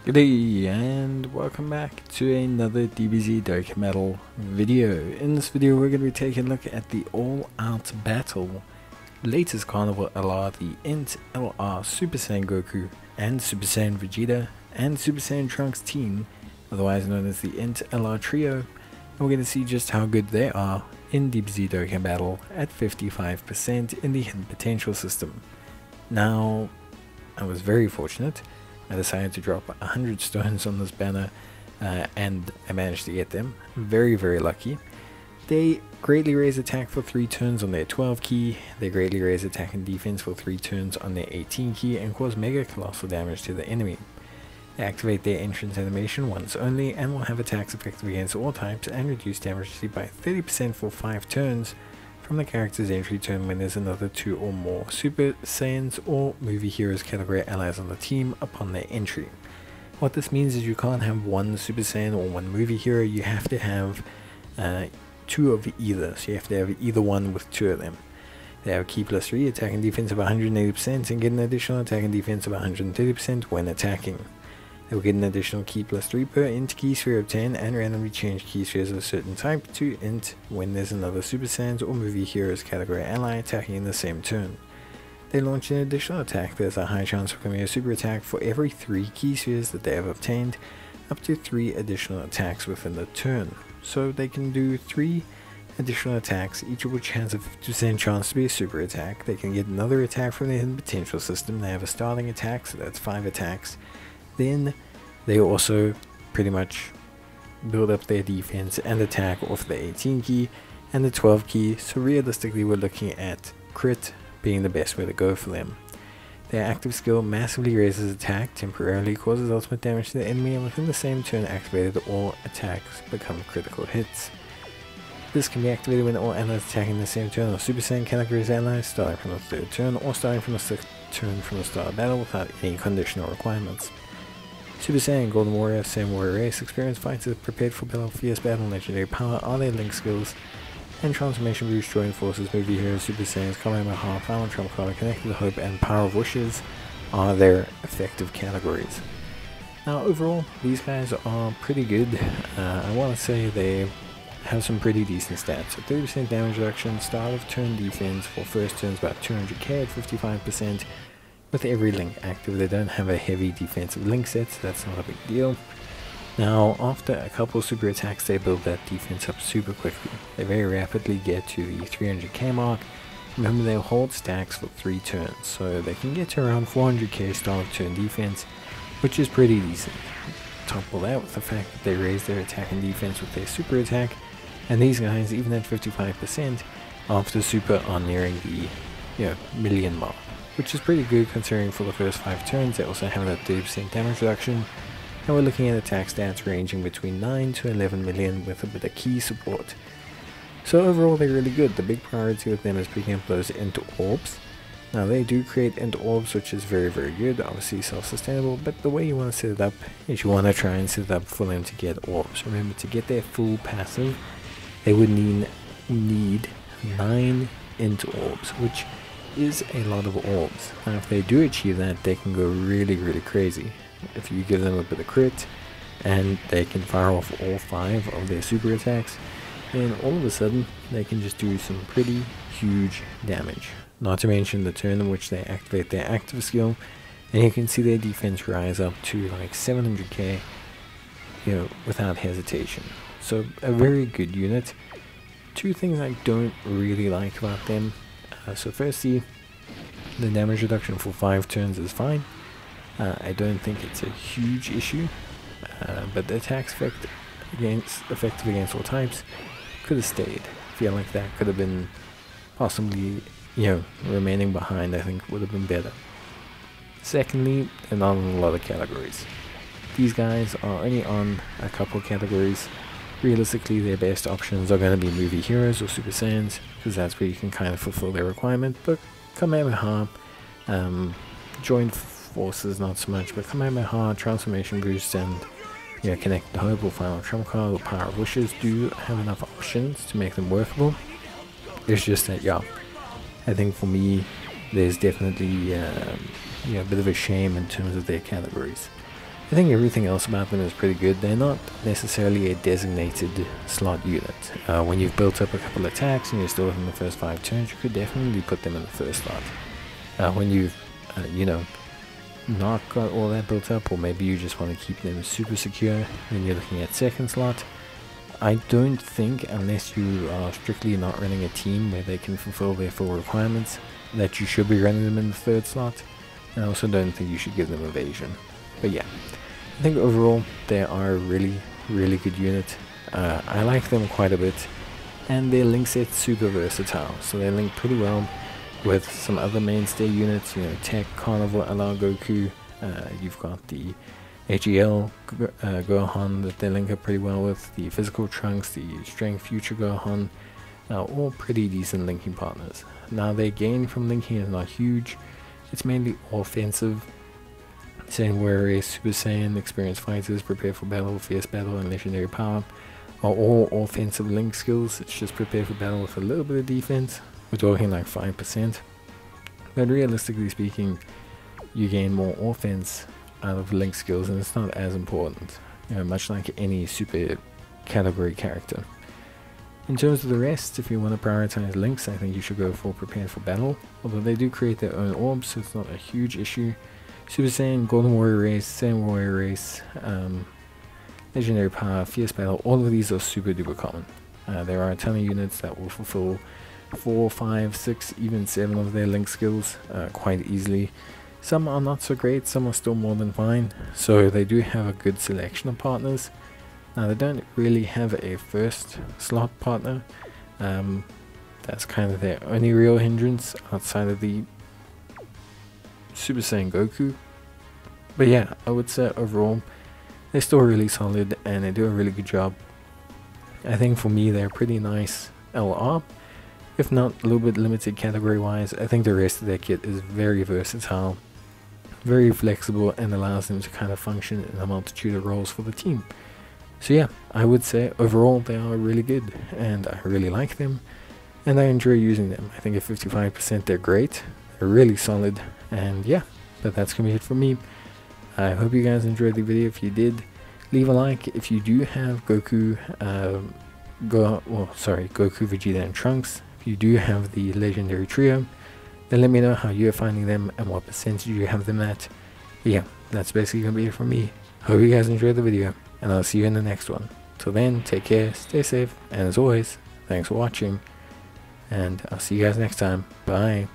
G'day and welcome back to another DBZ Dokkan Battle video. In this video we're going to be taking a look at the all-out battle latest carnival LR, the Int LR Super Saiyan Goku and Super Saiyan Vegeta and Super Saiyan Trunks team, otherwise known as the Int LR trio, and we're going to see just how good they are in DBZ Dokkan Battle at 55% in the hidden potential system. Now, I was very fortunate. I decided to drop 100 stones on this banner and I managed to get them. Very lucky. They greatly raise attack for 3 turns on their 12 key, they greatly raise attack and defense for 3 turns on their 18 key and cause mega colossal damage to the enemy. They activate their entrance animation once only and will have attacks effective against all types and reduce damage received by 30% for 5 turns from the character's entry turn when there's another 2 or more Super Saiyans or movie heroes category allies on the team upon their entry. What this means is you can't have one Super Saiyan or one movie hero, you have to have 2 of either, so you have to have either one with 2 of them. They have key plus 3, attack and defense of 180% and get an additional attack and defense of 130% when attacking. They will get an additional key plus 3 per int key sphere obtained and randomly change key spheres of a certain type to int when there's another Super Saiyans or movie heroes category ally attacking in the same turn. They launch an additional attack. There's a high chance of becoming a super attack for every 3 key spheres that they have obtained, up to 3 additional attacks within the turn. So they can do 3 additional attacks, each of which has a 50% chance to be a super attack. They can get another attack from the hidden potential system. They have a starting attack, so that's 5 attacks. Then they also pretty much build up their defense and attack off the 18 key and the 12 key, so realistically we're looking at crit being the best way to go for them. Their active skill massively raises attack, temporarily causes ultimate damage to the enemy, and within the same turn activated all attacks become critical hits. This can be activated when all allies attacking the same turn or Super Saiyan categories allies starting from the 3rd turn or starting from the 6th turn from the start of battle without any conditional requirements. Super Saiyan, Golden Warrior, Saiyan Warrior Race, experienced fighters prepared for battle, fierce battle, legendary power are their link skills, and Transformation Boost, Joint Forces, Movie Heroes, Super Saiyans, Kamehameha, Final Trump Card, Connected Hope, and Power of Wishes are their effective categories. Now overall, these guys are pretty good. I want to say they have some pretty decent stats. A 30% damage reduction, start of turn defense for first turns about 200k at 55%. With every link active, they don't have a heavy defensive link set, so that's not a big deal. Now, after a couple super attacks, they build that defense up super quickly. They very rapidly get to the 300k mark. Remember, they hold stacks for 3 turns, so they can get to around 400k start of turn defense, which is pretty decent. Topple that with the fact that they raise their attack and defense with their super attack, and these guys, even at 55%, after super are nearing the million mark, which is pretty good considering for the first 5 turns. They also have that 30% damage reduction, and we're looking at attack stats ranging between 9 to 11 million with a bit of key support. So overall they're really good. The big priority with them is picking up those int orbs. Now they do create int orbs, which is very good, obviously self-sustainable, but the way you want to set it up is you want to try and set it up for them to get orbs. Remember, to get their full passive they would need 9 int orbs, which is a lot of orbs. Now if they do achieve that, they can go really crazy. If you give them a bit of crit and they can fire off all 5 of their super attacks, then all of a sudden they can just do some pretty huge damage. Not to mention the turn in which they activate their active skill, and you can see their defense rise up to like 700k, without hesitation. So a very good unit. 2 things I don't really like about them. So firstly, the damage reduction for 5 turns is fine. I don't think it's a huge issue, but the attack effective against all types could have stayed. I feel like that could have been possibly, remaining behind, I think would have been better. Secondly, they're not on a lot of categories. These guys are only on a couple categories. Realistically, their best options are going to be movie heroes or Super Saiyans, because that's where you can kind of fulfill their requirement. But Kamehameha, Joint Forces not so much, but Kamehameha, Transformation Boost, and Connected Hope or Final Trump Card or Power of Wishes do have enough options to make them workable. It's just that, I think for me, there's definitely a bit of a shame in terms of their categories. I think everything else about them is pretty good. They're not necessarily a designated slot unit. When you've built up a couple attacks and you're still within the first 5 turns, you could definitely put them in the first slot. When you've, you know, not got all that built up, or maybe you just want to keep them super secure, then you're looking at second slot. I don't think, unless you are strictly not running a team where they can fulfill their full requirements, that you should be running them in the third slot. And I also don't think you should give them evasion. But yeah, I think overall they are a really good unit. I like them quite a bit, and their link set's super versatile, so they link pretty well with some other mainstay units, you know, Tech, Carnival, Allow Goku. You've got the HEL Gohan that they link up pretty well with, the Physical Trunks, the Strength Future Gohan, all pretty decent linking partners. Now their gain from linking is not huge, it's mainly offensive. Saiyan Warrior Race, Super Saiyan, Experienced Fighters, Prepare for Battle, Fierce Battle, and Legendary Power are all offensive link skills. It's just Prepare for Battle with a little bit of defense. We're talking like 5%. But realistically speaking, you gain more offense out of link skills, and it's not as important, you know, much like any super category character. In terms of the rest, if you want to prioritize links, I think you should go for Prepare for Battle, although they do create their own orbs, so it's not a huge issue. Super Saiyan, Golden Warrior Race, Saiyan Warrior Race, Legendary Power, Fierce Battle, all of these are super duper common. There are a ton of units that will fulfill 4, 5, 6, even 7 of their link skills quite easily. Some are not so great, some are still more than fine, so they do have a good selection of partners. Now they don't really have a first slot partner. That's kind of their only real hindrance outside of the Super Saiyan Goku. But yeah, I would say overall they're still really solid and they do a really good job. I think for me they're pretty nice LR, if not a little bit limited category wise. I think the rest of their kit is very versatile, very flexible, and allows them to kind of function in a multitude of roles for the team. So yeah, I would say overall they are really good and I really like them and I enjoy using them. I think at 55% they're great, they're really solid, and yeah, but that's gonna be it for me. I hope you guys enjoyed the video. If you did, leave a like. If you do have Goku, Goku, Vegeta, and Trunks, if you do have the Legendary Trio, then let me know how you're finding them and what percentage you have them at. But yeah, that's basically gonna be it for me. Hope you guys enjoyed the video, and I'll see you in the next one. Till then, take care, stay safe, and as always, thanks for watching, and I'll see you guys next time. Bye.